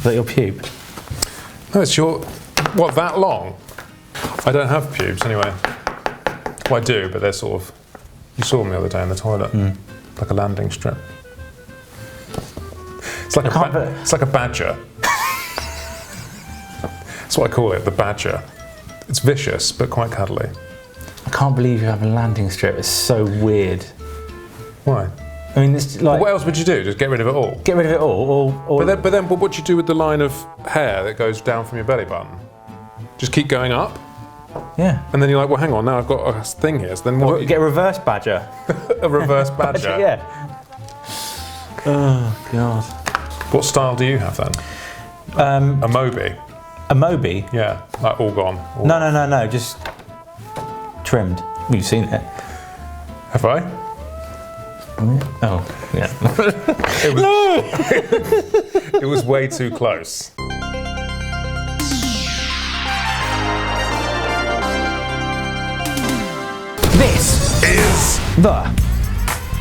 Is that your pube? No, it's your... What, that long? I don't have pubes anyway. Well, I do, but they're sort of... You saw them the other day in the toilet. Like a landing strip. It's like, it's like a badger. That's what I call it, the badger. It's vicious, but quite cuddly. I can't believe you have a landing strip. It's so weird. Why? I mean, it's like... What else would you do? Just get rid of it all? Get rid of it all, or... But then what do you do with the line of hair that goes down from your belly button? Just keep going up? Yeah. And then you're like, well, hang on, now I've got a thing here, so then what? Get a reverse badger. A reverse badger? Yeah. Oh, God. What style do you have then? A Moby? A Moby? Yeah, like all gone. No, just trimmed. You've seen it. Have I? Oh, yeah. It was way too close. This is the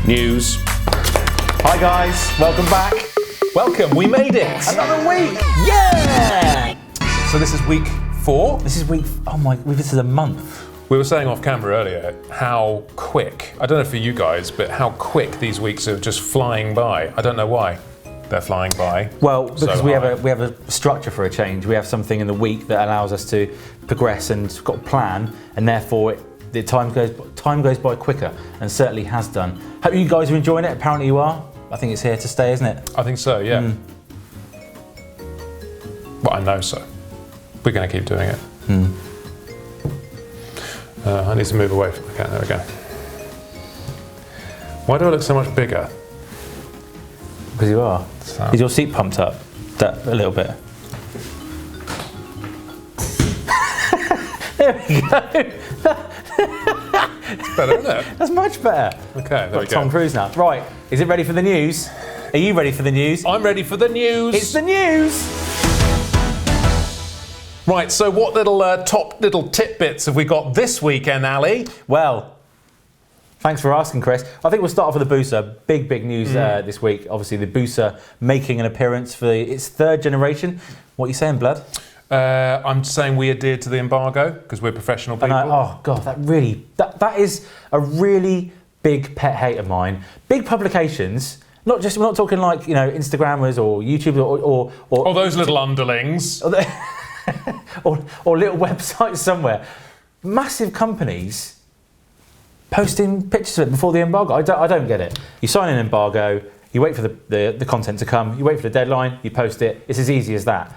news. Hi guys, welcome back. Welcome, we made it. Another week. Yeah. So this is week 4. This is week. Oh my, this is a month. We were saying off camera earlier how quick, I don't know for you guys, but how quick these weeks are just flying by. I don't know why they're flying by. Well, because so we have a structure for a change. We have something in the week that allows us to progress and got a plan, and therefore the time goes by quicker, and certainly has done. Hope you guys are enjoying it. Apparently you are. I think it's here to stay, isn't it? I think so, yeah. Well, I know so. We're going to keep doing it. I need to move away from the cat. There we go. Why do I look so much bigger? Because you are. So. Is your seat pumped up a little bit? There we go. It's better, isn't it? That's much better. Okay, there we go. Tom Cruise now. Right, is it ready for the news? Are you ready for the news? I'm ready for the news. It's the news. Right, so what top little tidbits have we got this weekend, Ali? Well, thanks for asking, Chris. I think we'll start off with the Busa. Big news this week. Obviously, the Busa making an appearance for its 3rd generation. What are you saying, Blood? I'm saying we adhered to the embargo because we're professional people. Oh God, that is a really big pet hate of mine. Big publications, we're not talking like Instagrammers or YouTubers or those little underlings. or little websites somewhere. Massive companies posting pictures of it before the embargo. I don't get it. You sign an embargo, you wait for the content to come, you wait for the deadline, you post it. It's as easy as that.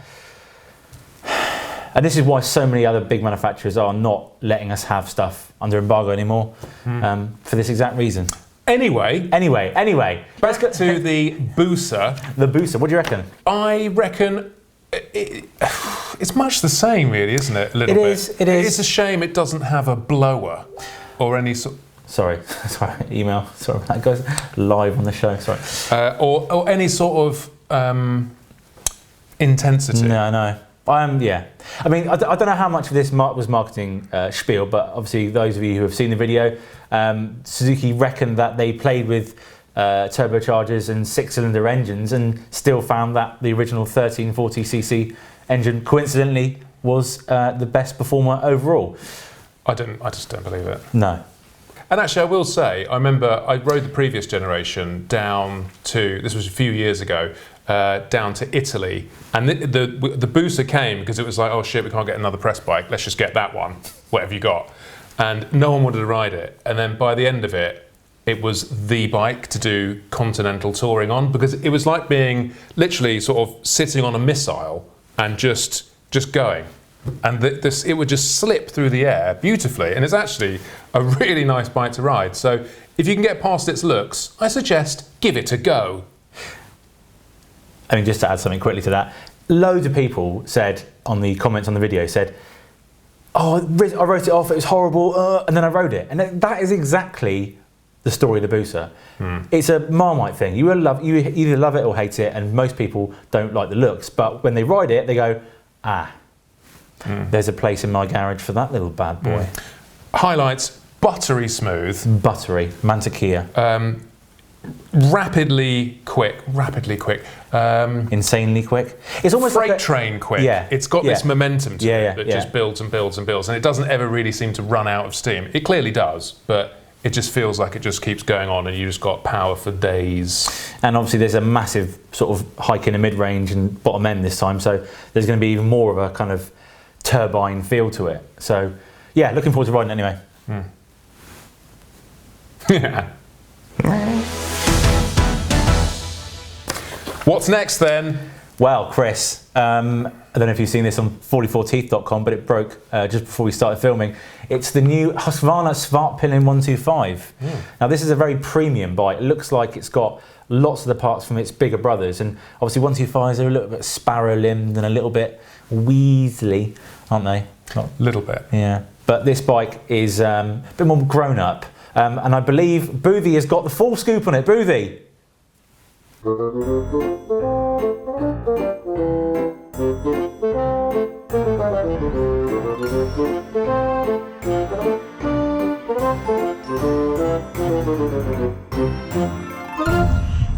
And this is why so many other big manufacturers are not letting us have stuff under embargo anymore, for this exact reason. Anyway. Back to the Busa. The Busa, what do you reckon? I reckon it's much the same, really, isn't it? A little bit. It is. It's a shame it doesn't have a blower or any sort. Sorry, email. Sorry, that goes live on the show. Sorry. Or any sort of intensity. No. I mean, I don't know how much of this was marketing spiel, but obviously those of you who have seen the video, Suzuki reckoned that they played with turbochargers and 6-cylinder engines and still found that the original 1340cc engine coincidentally was the best performer overall. I just don't believe it. No. And actually, I will say, I remember I rode the previous generation down to, this was a few years ago, down to Italy, and the Busa came because it was like, oh shit, we can't get another press bike, let's just get that one, whatever you got. And no one wanted to ride it. And then by the end of it, it was the bike to do continental touring on, because it was like being literally sort of sitting on a missile and just going. And it would just slip through the air beautifully. And it's actually a really nice bike to ride. So if you can get past its looks, I suggest give it a go. I mean, just to add something quickly to that, loads of people said on the comments on the video, said, oh, I wrote it off, it was horrible, and then I rode it. And that is exactly the story of the Busa. It's a Marmite thing. You either love it or hate it, and most people don't like the looks. But when they ride it, they go, there's a place in my garage for that little bad boy. Highlights, buttery smooth. Buttery, mantequilla. rapidly quick. Insanely quick. It's almost freight like train quick. Yeah. It's got this momentum to it that yeah. just builds and builds and builds, and it doesn't ever really seem to run out of steam. It clearly does, but it just feels like it just keeps going on, and you just got power for days. And obviously there's a massive sort of hike in the mid-range and bottom end this time, so there's going to be even more of a kind of turbine feel to it. So yeah, looking forward to riding it anyway. Yeah. What's next then? Well, Chris, I don't know if you've seen this on 44teeth.com, but it broke just before we started filming. It's the new Husqvarna Svartpilen 125. Now this is a very premium bike. It looks like it's got lots of the parts from its bigger brothers, and obviously 125s are a little bit sparrow-limbed and a little bit weaselly, aren't they? A little bit. Yeah. But this bike is a bit more grown up, and I believe Boothie has got the full scoop on it. Boothie.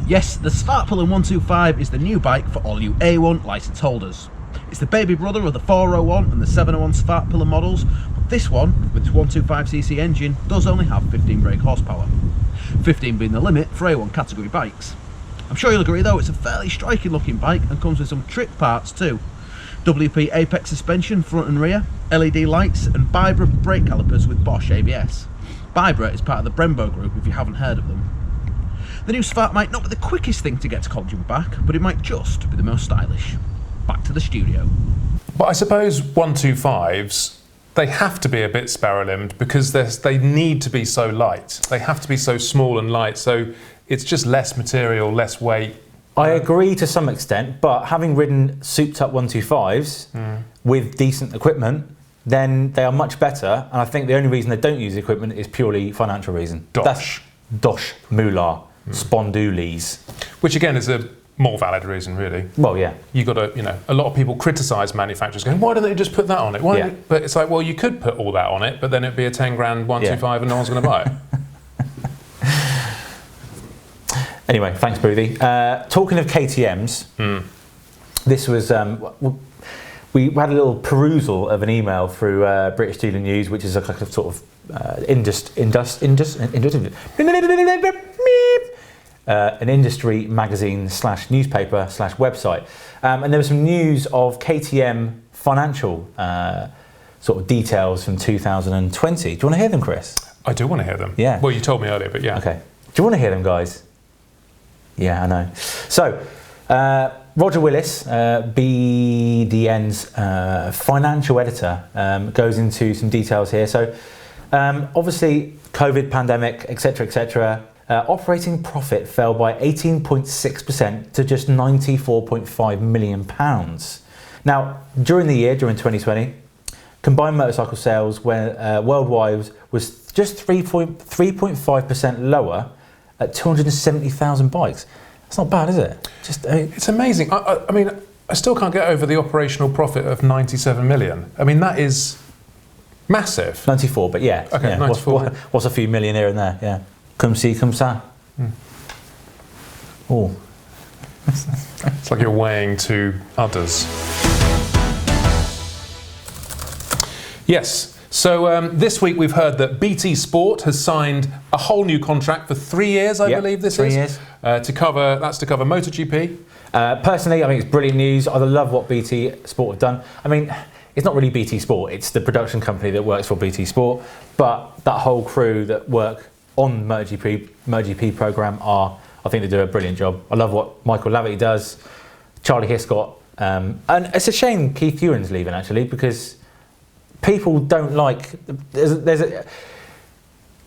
Yes, the Svartpilen 125 is the new bike for all you A1 licence holders. It's the baby brother of the 401 and the 701 Svartpilen models, but this one, with its 125cc engine, does only have 15 brake horsepower. 15 being the limit for A1 category bikes. I'm sure you'll agree though, it's a fairly striking looking bike and comes with some trick parts too. WP Apex suspension front and rear, LED lights and Vibra brake calipers with Bosch ABS. Vibra is part of the Brembo group if you haven't heard of them. The new Svart might not be the quickest thing to get to college and back, but it might just be the most stylish. Back to the studio. But I suppose 125s, they have to be a bit sparrow-limbed because they need to be so light. They have to be so small and light, so it's just less material, less weight. I agree to some extent, but having ridden souped-up 125s with decent equipment, then they are much better, and I think the only reason they don't use equipment is purely financial reason. Dosh. Dosh, moolah, spondoolies. Which again is a more valid reason, really. Well, yeah. You got to, a lot of people criticise manufacturers going, why don't they just put that on it? But it's like, well, you could put all that on it, but then it'd be a 10 grand 125 and no one's going to buy it. Anyway, thanks, Boothie. Talking of KTMs, this was, we had a little perusal of an email through British Dealer News, which is a kind of sort of an industry magazine / newspaper / website. And there was some news of KTM financial sort of details from 2020. Do you want to hear them, Chris? I do want to hear them. Yeah. Well, you told me earlier, but yeah. Okay. Do you want to hear them, guys? Yeah, I know. So, Roger Willis, BDN's financial editor, goes into some details here. So, obviously, COVID, pandemic, etc., operating profit fell by 18.6% to just £94.5 million. Now, during the year, during 2020, combined motorcycle sales worldwide was just 3.5% lower at 270,000 bikes. That's not bad, is it? It's amazing. I mean, I still can't get over the operational profit of 97 million. I mean, that is massive. 94, but yeah. Okay, yeah. 94. What's a few million here and there? Yeah. Come see, come ça. Oh. It's like you're weighing two udders. Yes. So this week we've heard that BT Sport has signed a whole new contract for 3 years, I believe this 3 is. years. To cover MotoGP. Personally, I think it's brilliant news. I love what BT Sport have done. I mean, it's not really BT Sport, it's the production company that works for BT Sport, but that whole crew that work on MotoGP programme I think they do a brilliant job. I love what Michael Laverty does, Charlie Hiscott, and it's a shame Keith Ewan's leaving actually, because people don't like.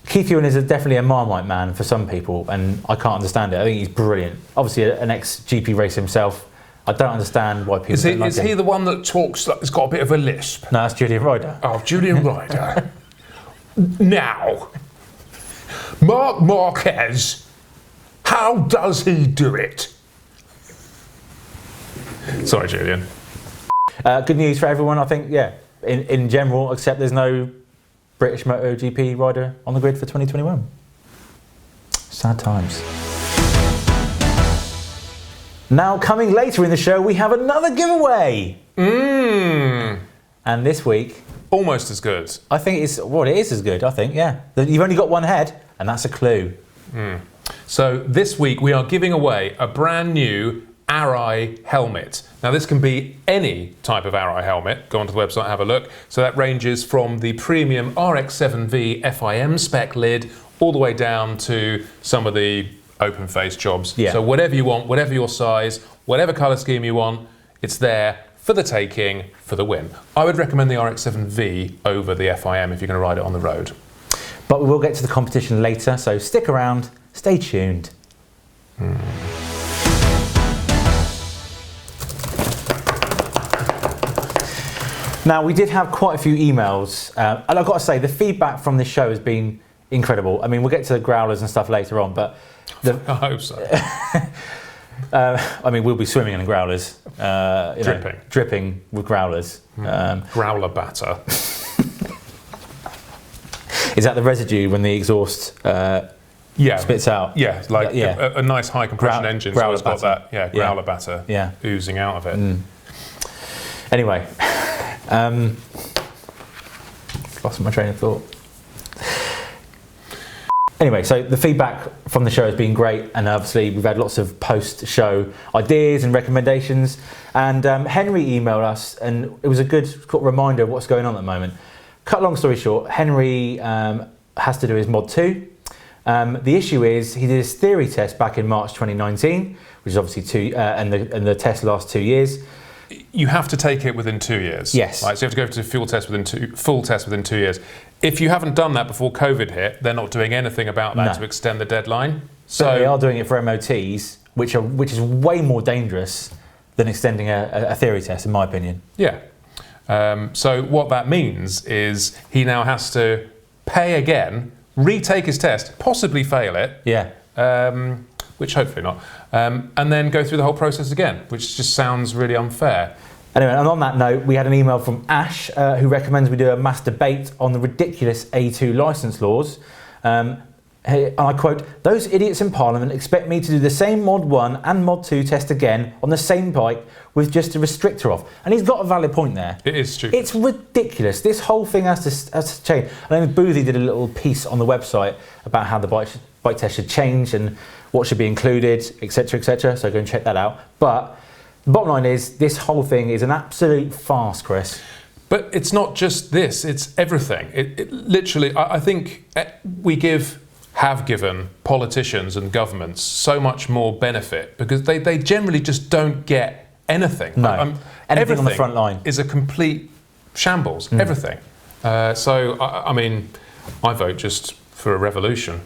Keith Ewan is definitely a Marmite man for some people, and I can't understand it. I think he's brilliant. Obviously, an ex-GP racer himself. I don't understand why people don't like him. Is he the one that talks like he's got a bit of a lisp? No, that's Julian Ryder. Oh, Julian Ryder. Now, Marc Marquez, how does he do it? Sorry, Julian. Good news for everyone, I think, yeah, in general, except there's no British MotoGP rider on the grid for 2021. Sad times. Now, coming later in the show, we have another giveaway. And this week... Almost as good. I think it is as good, I think, yeah. You've only got one head, and that's a clue. So this week we are giving away a brand new Arai helmet. Now this can be any type of Arai helmet. Go onto the website and have a look. So that ranges from the premium RX-7V FIM spec lid all the way down to some of the open face jobs. Yeah. So whatever you want, whatever your size, whatever colour scheme you want, it's there for the taking, for the win. I would recommend the RX-7V over the FIM if you're going to ride it on the road. But we will get to the competition later, so stick around, stay tuned. Now, we did have quite a few emails, and I've got to say, the feedback from this show has been incredible. I mean, we'll get to the growlers and stuff later on, but... I hope so. I mean, we'll be swimming in the growlers. Dripping with growlers. Growler batter. Is that the residue when the exhaust spits out? Yeah, like a nice high compression engine. So it's got that, growler batter oozing out of it. Anyway, lost my train of thought. Anyway, so the feedback from the show has been great, and obviously we've had lots of post-show ideas and recommendations. And Henry emailed us, and it was a good reminder of what's going on at the moment. Cut long story short, Henry has to do his Mod 2. The issue is he did his theory test back in March 2019, which is obviously and the test lasts 2 years. You have to take it within 2 years. Yes. Right, so you have to go to full test within 2 years. If you haven't done that before COVID hit, they're not doing anything about that to extend the deadline. So but they are doing it for MOTs, which is way more dangerous than extending a theory test, in my opinion. Yeah. So what that means is he now has to pay again, retake his test, possibly fail it. Yeah. Which hopefully not, and then go through the whole process again, which just sounds really unfair. Anyway, and on that note, we had an email from Ash who recommends we do a mass debate on the ridiculous A2 licence laws. And I quote, "Those idiots in Parliament expect me to do the same Mod 1 and Mod 2 test again on the same bike with just a restrictor off." And he's got a valid point there. It is stupid. It's ridiculous. This whole thing has to change. I know Boothie did a little piece on the website about how the bike test should change and what should be included, etc., etc. So go and check that out. But the bottom line is, this whole thing is an absolute farce, Chris. But it's not just this; it's everything. It literally, I think we have given politicians and governments so much more benefit because they generally just don't get anything. No, anything on the front line is a complete shambles. Everything. So I mean, I vote just for a revolution.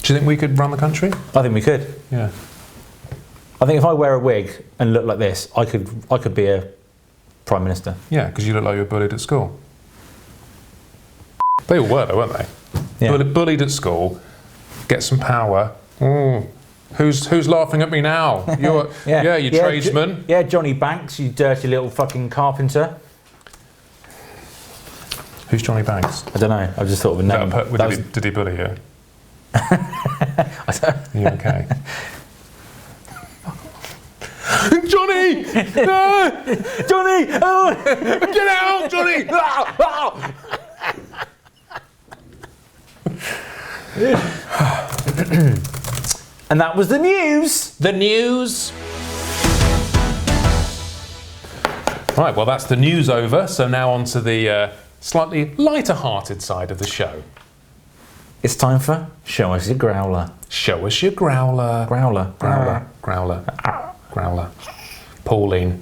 Do you think we could run the country? I think we could. Yeah. I think if I wear a wig and look like this, I could be a prime minister. Yeah, because you look like you were bullied at school. They all were, though, weren't they? Yeah. Bullied at school, get some power. Who's laughing at me now? You're you tradesman. Johnny Banks, you dirty little fucking carpenter. Who's Johnny Banks? I don't know. I just thought of a name. Did he bully you? Are you okay? Johnny! Johnny! Oh! Get out, Johnny! And that was the news. The news. Right, well, that's the news over. So now on to the slightly lighter-hearted side of the show. It's time for Show Us Your Growler. Show us your growler. Growler. Growler. Growler. Growler. Pauline.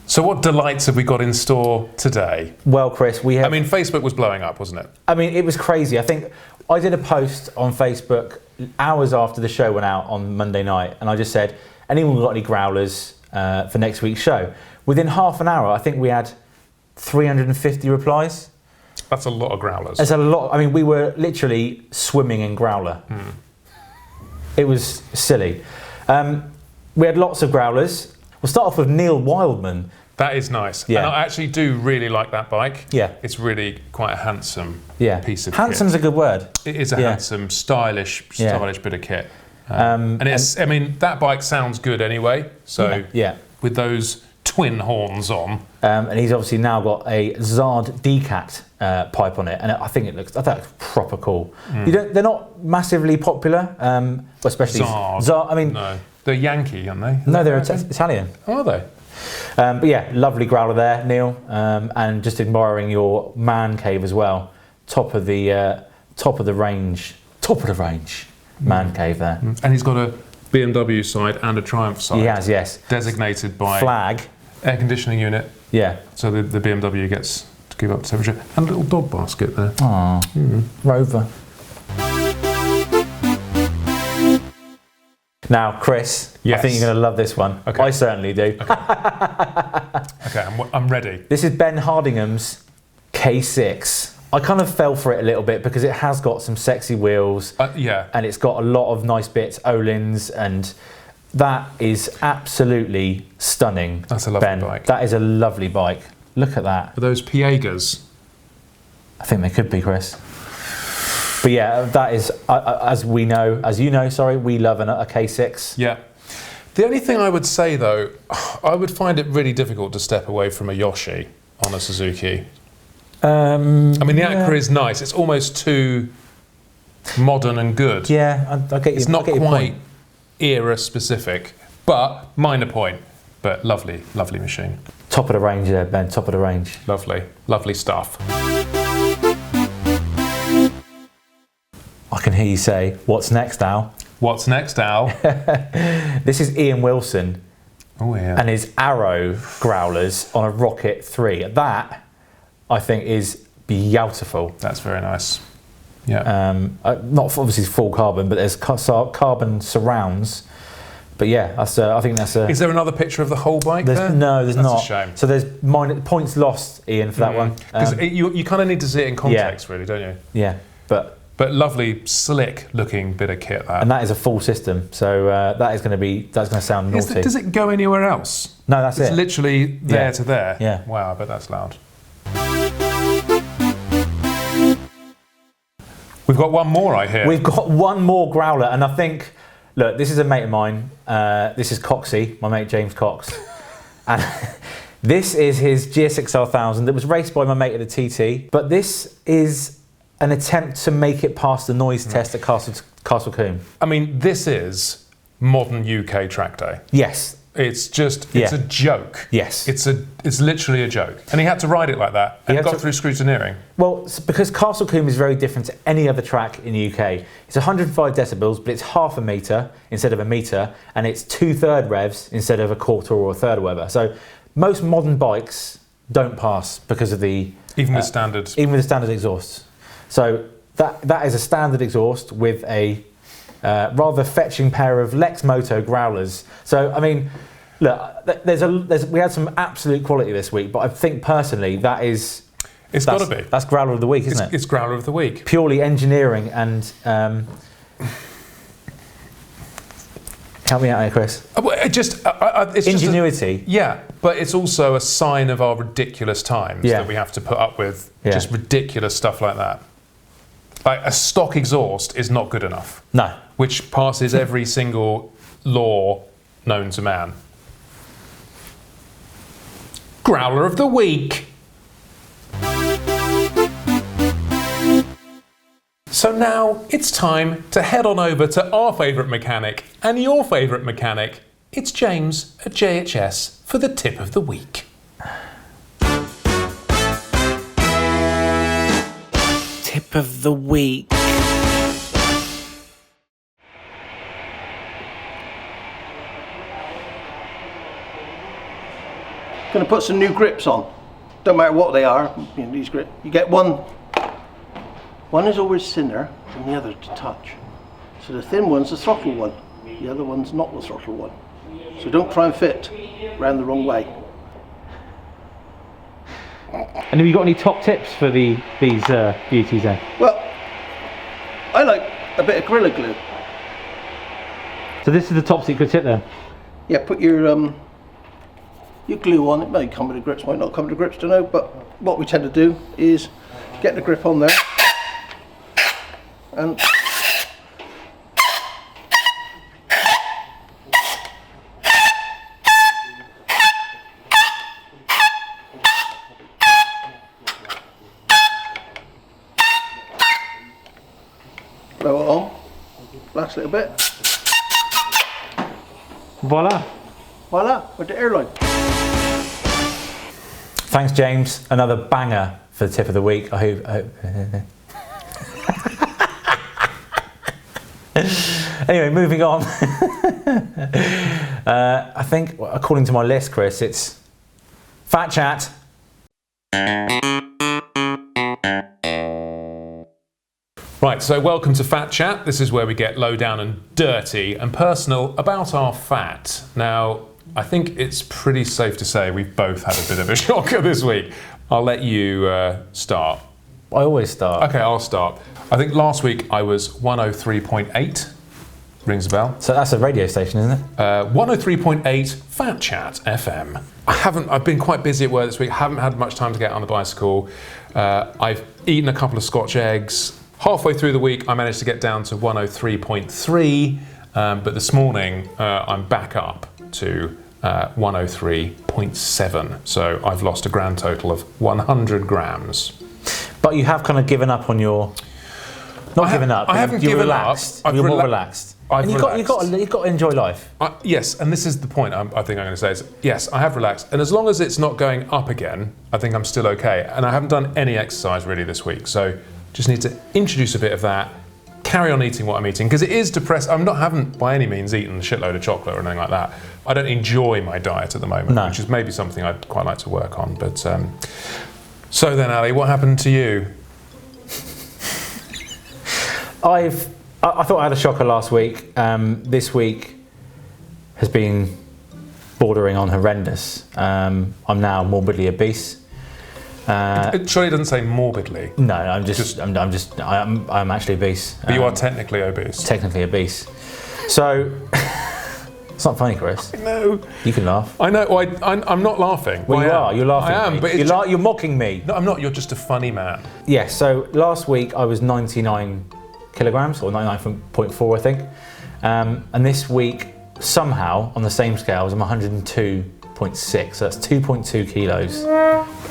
So what delights have we got in store today? Well, Chris, we have... I mean, Facebook was blowing up, wasn't it? I mean, it was crazy. I think I did a post on Facebook hours after the show went out on Monday night, and I just said, anyone got any growlers for next week's show? Within half an hour, I think we had 350 replies. That's a lot of growlers. There's a lot. I mean, we were literally swimming in growler. It was silly. We had lots of growlers. We'll start off with Neil Wildman. That is nice. Yeah. And I actually do really like that bike. Yeah. It's really quite a handsome Yeah. piece of Handsome's kit. a good word. It is a handsome, stylish bit of kit. And it's, I mean, that bike sounds good anyway. So with those twin horns on. And he's obviously now got a Zard Decat pipe on it, and I think it looks proper cool. They're not massively popular, especially Zard. I mean, no, they're Yankee, aren't they? No, they're Italian. Are they? But yeah, lovely growler there, Neil, and just admiring your man cave as well. Top of the range man cave there. And he's got a BMW side and a Triumph side. He has, yes. Designated by flag, air conditioning unit. Yeah. So the BMW gets to keep up temperature, and a little dog basket there. Oh, Rover. Now, Chris, Yes. I think you're going to love this one. Okay. I certainly do. Okay, I'm ready. This is Ben Hardingham's K6. I kind of fell for it a little bit because it has got some sexy wheels. Yeah. And it's got a lot of nice bits, Olins, and that is absolutely stunning. That's a lovely Ben. bike. That is a lovely bike. Look at that. Are those Piegas? I think they could be, Chris. But yeah, that is, as you know, we love a K6. Yeah. The only thing I would say though, I would find it really difficult to step away from a Yoshi on a Suzuki. I mean, the Acura is nice. It's almost too modern and good. Yeah, I get you. It's not I get your quite point. era specific, but minor point. But lovely, lovely machine. Top of the range there, Ben. Top of the range. Lovely, lovely stuff. I can hear you say, "What's next, Al?" What's next, Al? This is Ian Wilson Oh yeah. and his Arrow growlers on a Rocket 3. That, I think, is beautiful. That's very nice. Yeah. Not obviously full carbon, but there's carbon surrounds. But yeah, I think that's a. Is there another picture of the whole bike there? No, there's That's not. a shame. So there's points lost, Ian, for that one. Because you kind of need to see it in context, really, don't you? Yeah, but lovely, slick looking bit of kit that. and that is a full system. So that's going to sound naughty. Does it go anywhere else? No, that's It's it. literally there to there. Yeah. Wow, I bet that's loud. We've got one more, I hear. We've got one more growler, and I think, look, this is a mate of mine. This is Coxie, my mate James Cox, and this is his GSX-R 1000 that was raced by my mate at the TT. But this is an attempt to make it past the noise test at Castle Combe. I mean, this is modern UK track day. Yes. It's a joke. Yes. It's literally a joke. And he had to ride it like that and got through scrutineering. Well, because Castle Combe is very different to any other track in the UK. It's 105 decibels, but it's half a metre instead of a metre, and it's 2/3 revs instead of a quarter or a third or whatever. So most modern bikes don't pass because of the... Even with standard exhausts. So that is a standard exhaust with a rather fetching pair of Lex Moto growlers. So, I mean, look, we had some absolute quality this week, but I think personally that is... It's got to be. That's Growler of the Week, isn't it? It's Growler of the Week. Purely engineering and... help me out here, Chris. It's Ingenuity. Just yeah, but it's also a sign of our ridiculous times that we have to put up with just ridiculous stuff like that. Like a stock exhaust is not good enough. No. Which passes every single law known to man. Growler of the Week. So now it's time to head on over to our favourite mechanic and your favourite mechanic. It's James at JHS for the tip of the week. Tip of the week. Going to put some new grips on. Don't matter what they are. You know, these grips. You get one. One is always thinner than the other to touch. So the thin one's the throttle one. The other one's not the throttle one. So don't try and fit round the wrong way. And have you got any top tips for these beauties then? Well, I like a bit of Gorilla Glue. So this is the top secret tip then? Yeah, put your you glue on. It may come with the grips, might not come with the grips, don't know. But what we tend to do is get the grip on there and blow it on, last little bit. Voila. Voila, with the airline. Thanks, James. Another banger for the tip of the week. I hope. Anyway, moving on. I think, according to my list, Chris, it's Fat Chat. Right, so welcome to Fat Chat. This is where we get low down and dirty and personal about our fat. Now, I think it's pretty safe to say we've both had a bit of a shocker this week. I'll let you start. I always start. Okay, I'll start. I think last week I was 103.8. Rings a bell. So that's a radio station, isn't it? 103.8 Fat Chat FM. I've been quite busy at work this week. I haven't had much time to get on the bicycle. I've eaten a couple of Scotch eggs. Halfway through the week, I managed to get down to 103.3, but this morning I'm back up to 103.7. So I've lost a grand total of 100 grams. But you have kind of given up on your... given up. I haven't you're given relaxed. up. You're more relaxed. And you've got to enjoy life. Yes, and this is the point I think I'm going to say is, yes, I have relaxed. And as long as it's not going up again, I think I'm still okay. And I haven't done any exercise really this week. So just need to introduce a bit of that, carry on eating what I'm eating, because it is depressing. I haven't by any means eaten a shitload of chocolate or anything like that. I don't enjoy my diet at the moment, which is maybe something I'd quite like to work on. But so then, Ali, what happened to you? I thought I had a shocker last week. This week has been bordering on horrendous. I'm now morbidly obese. It surely doesn't say morbidly. No, I'm actually obese. But you are technically obese. Technically obese. So it's not funny, Chris. No. You can laugh. I know. Well, I'm not laughing. Well, you are. You're laughing. I am, at me. but you're mocking me. No, I'm not. You're just a funny man. Yeah. So last week I was 99 kilograms, or 99.4, I think. And this week, somehow, on the same scales, I'm 102.6. So that's 2.2 kilos.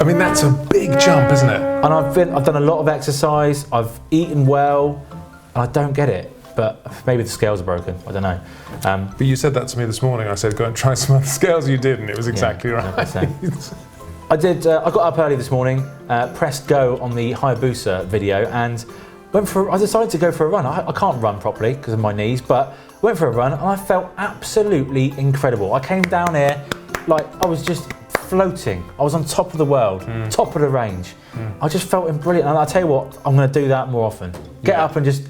I mean, that's a big jump, isn't it? And I've done a lot of exercise. I've eaten well, and I don't get it. But maybe the scales are broken. I don't know. But you said that to me this morning. I said, go and try some other scales. You did, and it was exactly right. I did. I got up early this morning, pressed go on the Hayabusa video, and I decided to go for a run. I can't run properly because of my knees, but went for a run and I felt absolutely incredible. I came down here like I was just floating. I was on top of the world, top of the range. I just felt brilliant. And I'll tell you what, I'm going to do that more often. Get up and just...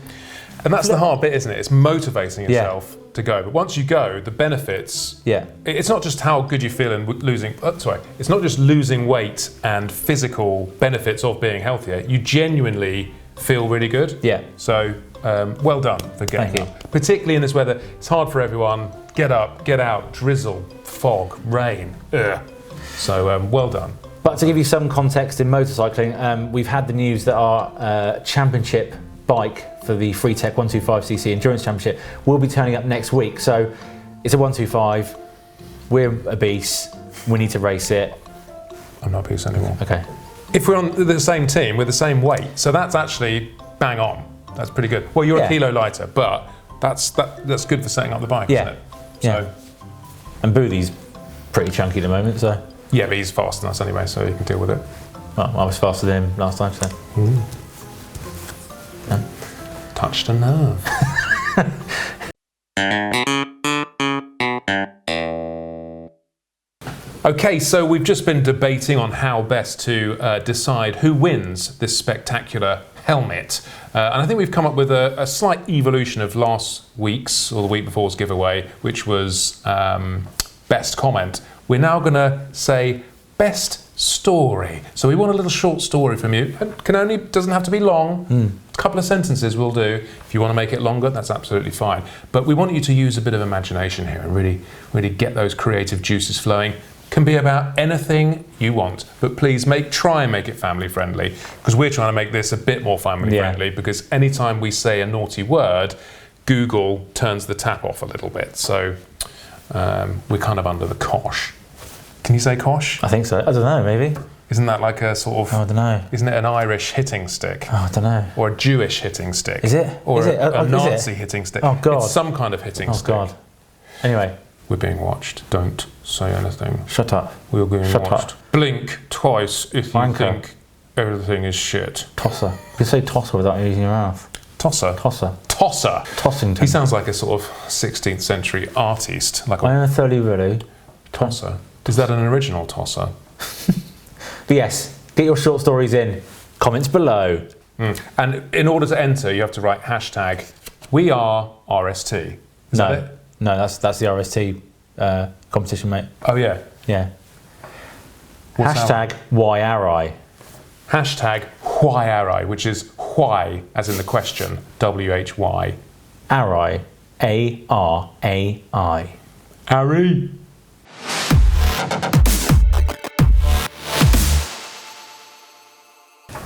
And that's the hard bit, isn't it? It's motivating yourself to go. But once you go, the benefits... Yeah. It's not just how good you feel in losing... It's not just losing weight and physical benefits of being healthier. You genuinely feel really good. Yeah. So well done for getting up. Particularly in this weather. It's hard for everyone. Get up, get out, drizzle, fog, rain. Ugh. So well done. But to give you some context in motorcycling, we've had the news that our championship bike for the Freetech 125cc Endurance Championship will be turning up next week. So it's a 125, we're obese, we need to race it. I'm not obese anymore. Okay. If we're on the same team, we're the same weight, so that's actually bang on. That's pretty good. Well, you're a kilo lighter, but that's good for setting up the bike, isn't it? Yeah. So, and Boothy's pretty chunky at the moment, so. Yeah, but he's faster than us anyway, so you can deal with it. Well, I was faster than him last time, so. Yeah. Touched a nerve. Okay, so we've just been debating on how best to decide who wins this spectacular helmet. And I think we've come up with a slight evolution of last week's, or the week before's giveaway, which was best comment. We're now going to say best story. So we want a little short story from you. It doesn't have to be long. A couple of sentences will do. If you want to make it longer, that's absolutely fine. But we want you to use a bit of imagination here and really get those creative juices flowing. can be about anything you want, but please try and make it family friendly, because we're trying to make this a bit more family friendly, because anytime we say a naughty word, Google turns the tap off a little bit. So we're kind of under the cosh. Can you say cosh? I think so. I don't know, maybe. Isn't that like a sort of... Oh, I don't know. Isn't it an Irish hitting stick? Oh, I don't know. Or a Jewish hitting stick? Is it? Or is it? a Is Nazi it? hitting stick? Oh, God. It's some kind of hitting stick. Oh, God. Anyway. We're being watched. Don't say anything. Shut up. We're being Shut watched. up. Blink twice if you Wanker. think everything is shit. Tosser. You can say tosser without using your mouth. Tosser? Tosser. Tosser. Tossington. He sounds like a sort of 16th century artiste. Like I am a 30 really. tosser. Is that an original tosser? But yes, get your short stories in. Comments below. And in order to enter, you have to write hashtag we are RST. Is that it? No, that's the RST competition, mate. Oh yeah. Yeah. What's Hashtag why Arai. Hashtag why Arai, which is why as in the question, WHY. Arai. A-R-A-I. Arai.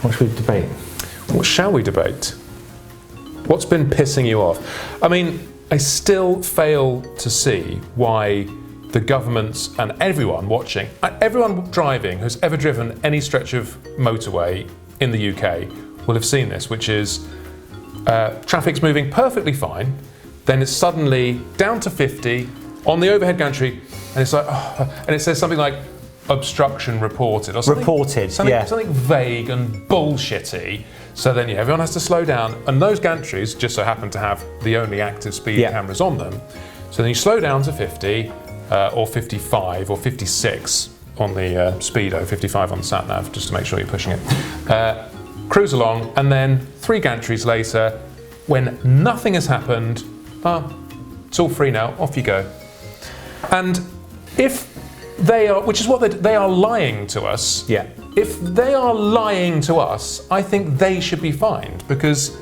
What should we debate? What shall we debate? What's been pissing you off? I mean, I still fail to see why the governments and everyone watching, everyone driving who's ever driven any stretch of motorway in the UK will have seen this, which is traffic's moving perfectly fine, then it's suddenly down to 50 on the overhead gantry, and it's like, and it says something like obstruction reported or something. Something vague and bullshitty. So then everyone has to slow down, and those gantries just so happen to have the only active speed cameras on them. So then you slow down to 50 or 55 or 56 on the speedo, 55 on the sat nav, just to make sure you're pushing it. Cruise along, and then 3 gantries later, when nothing has happened, it's all free now, off you go. And if they are, which is what they are lying to us. Yeah. If they are lying to us, I think they should be fined, because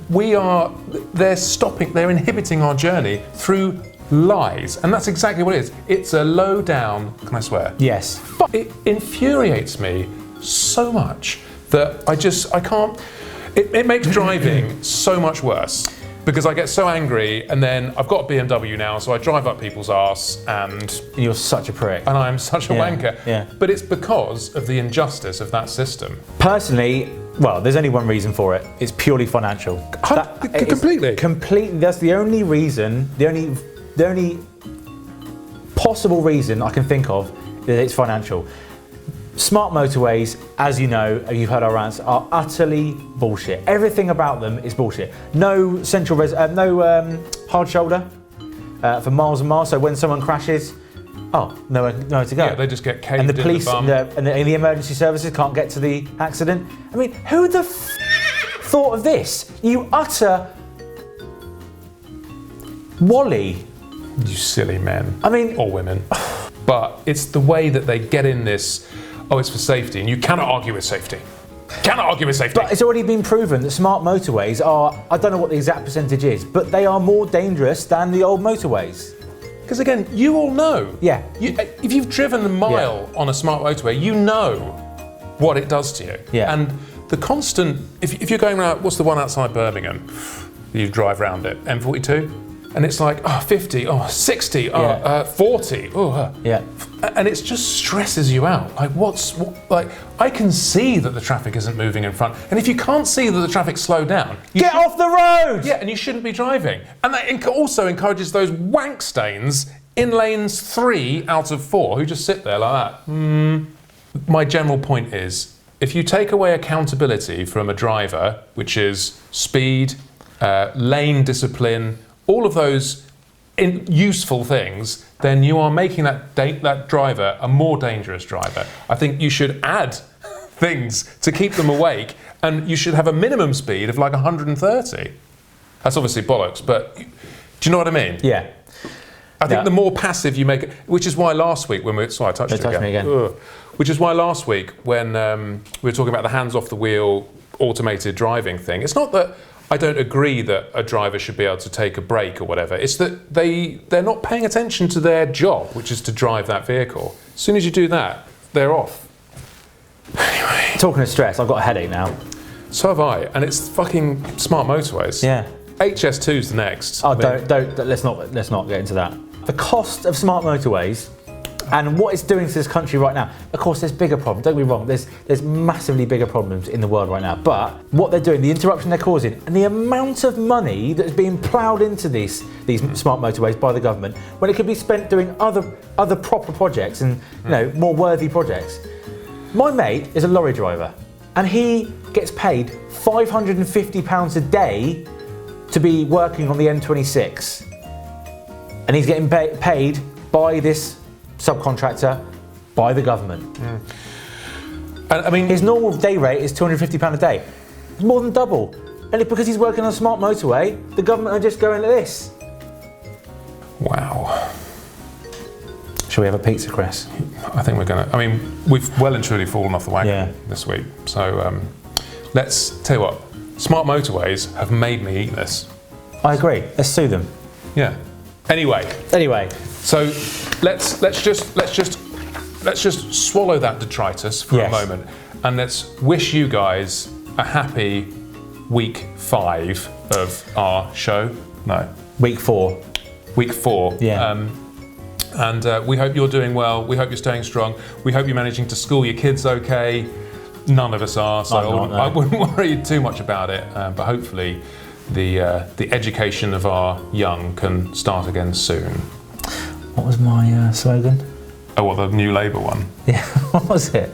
they're inhibiting our journey through lies. And that's exactly what it is. It's a low down, can I swear? Yes. But it infuriates me so much that I can't, it makes driving so much worse. Because I get so angry, and then I've got a BMW now, so I drive up people's arse, and you're such a prick. And I'm such a wanker. Yeah. But it's because of the injustice of that system. Personally, well, there's only one reason for it. It's purely financial. Completely. Completely. That's the only reason. The only possible reason I can think of that it's financial. Smart motorways, as you know, you've heard our rants, are utterly bullshit. Everything about them is bullshit. No central hard shoulder for miles and miles. So when someone crashes, nowhere to go. Yeah, they just get caved and the police in the bum. and the emergency services can't get to the accident. I mean, who the thought of this? You utter wally. You silly men. I mean, or women. But it's the way that they get in this. It's for safety, and you cannot argue with safety. Cannot argue with safety. But it's already been proven that smart motorways are, I don't know what the exact percentage is, but they are more dangerous than the old motorways. Because again, you all know. Yeah. If you've driven a mile on a smart motorway, you know what it does to you. Yeah. And the constant, if you're going around, what's the one outside Birmingham? You drive around it, M42? And it's like, 50, 60, 40, yeah. And it just stresses you out. Like, I can see that the traffic isn't moving in front. And if you can't see that the traffic's slowed down, get off the road! Yeah, and you shouldn't be driving. And that also encourages those wank stains in lanes 3 out of 4 who just sit there like that. My general point is, if you take away accountability from a driver, which is speed, lane discipline, all of those useful things, then you are making that driver a more dangerous driver. I think you should add things to keep them awake, and you should have a minimum speed of like 130. That's obviously bollocks, but do you know what I mean? Yeah. I think the more passive you make it, which is why last week when I touched it again. Which is why last week when we were talking about the hands off the wheel automated driving thing, it's not that I don't agree that a driver should be able to take a break or whatever. It's that they're not paying attention to their job, which is to drive that vehicle. As soon as you do that, they're off. Anyway. Talking of stress, I've got a headache now. So have I, and it's fucking smart motorways. Yeah. HS2's the next. Oh, let's not get into that. The cost of smart motorways and what it's doing to this country right now. Of course, there's bigger problems. Don't get me wrong. There's massively bigger problems in the world right now. But what they're doing, the interruption they're causing, and the amount of money that's being ploughed into these smart motorways by the government, when it could be spent doing other proper projects and more worthy projects. My mate is a lorry driver, and he gets paid £550 a day to be working on the M26, and he's getting paid by this subcontractor, by the government. And I mean, his normal day rate is £250 a day. It's more than double. And it's because he's working on a smart motorway, the government are just going like this. Wow. Shall we have a pizza, Chris? I think we're gonna. I mean, we've well and truly fallen off the wagon this week. So let's tell you what. Smart motorways have made me eat this. I agree. Let's sue them. Yeah. Anyway. So let's just swallow that detritus for a moment, and let's wish you guys a happy week 5 of our show. No. Week 4. Week 4. Yeah. And we hope you're doing well. We hope you're staying strong. We hope you're managing to school your kids okay. None of us are, so I wouldn't worry too much about it. But hopefully, the education of our young can start again soon. What was my slogan? Oh, what, the new Labour one? Yeah, what was it?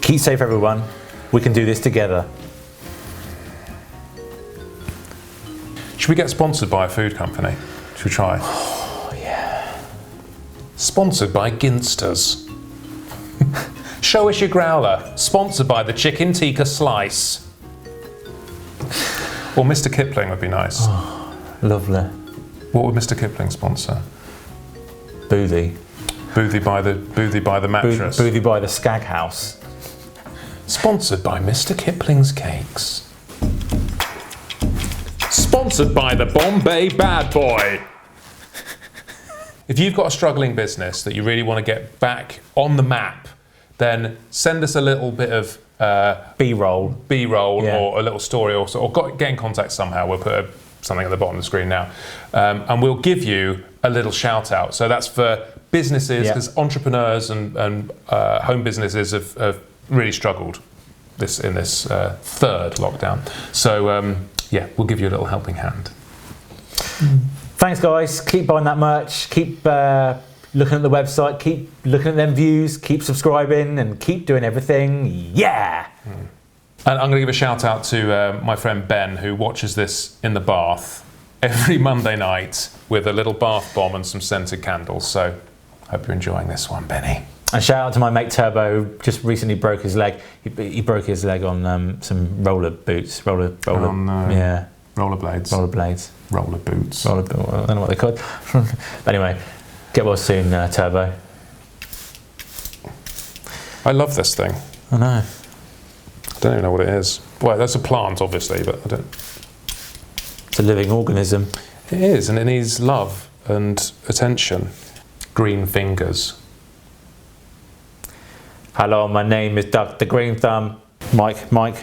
Keep safe, everyone. We can do this together. Should we get sponsored by a food company? Should we try? Oh, yeah. Sponsored by Ginsters. Show us your growler. Sponsored by the Chicken Tikka Slice. Or Mr. Kipling would be nice. Oh, lovely. What would Mr. Kipling sponsor? Boothie. Boothie by the mattress. Boothie by the Skag House. Sponsored by Mr. Kipling's Cakes. Sponsored by the Bombay Bad Boy. If you've got a struggling business that you really want to get back on the map, then send us a little bit of B-roll or a little story, or get in contact somehow. We'll put something at the bottom of the screen now, and we'll give you a little shout out. So that's for businesses, because entrepreneurs and home businesses have really struggled in this third lockdown. So we'll give you a little helping hand. Thanks, guys. Keep buying that merch. Keep looking at the website. Keep looking at them views. Keep subscribing and keep doing everything. Yeah. And I'm going to give a shout out to my friend Ben, who watches this in the bath every Monday night with a little bath bomb and some scented candles. So hope you're enjoying this one, Benny. And shout out to my mate Turbo, who just recently broke his leg. He broke his leg on some roller boots. Roller. Oh no. Yeah. Rollerblades. Roller boots. I don't know what they're called. Anyway, get well soon, Turbo. I love this thing. I know. I don't even know what it is. Well, that's a plant, obviously, but I don't. It's a living organism. It is, and it needs love and attention. Green fingers. Hello, my name is Dr. Green Thumb. Mike. Michael.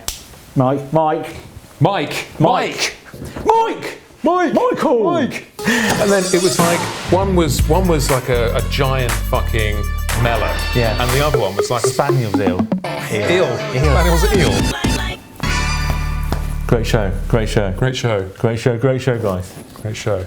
And then it was like one was like a giant fucking melon. Yeah. And the other one was like Spaniel's eel. Eel. Spaniel's eel. Great show, guys. Great show. Great show.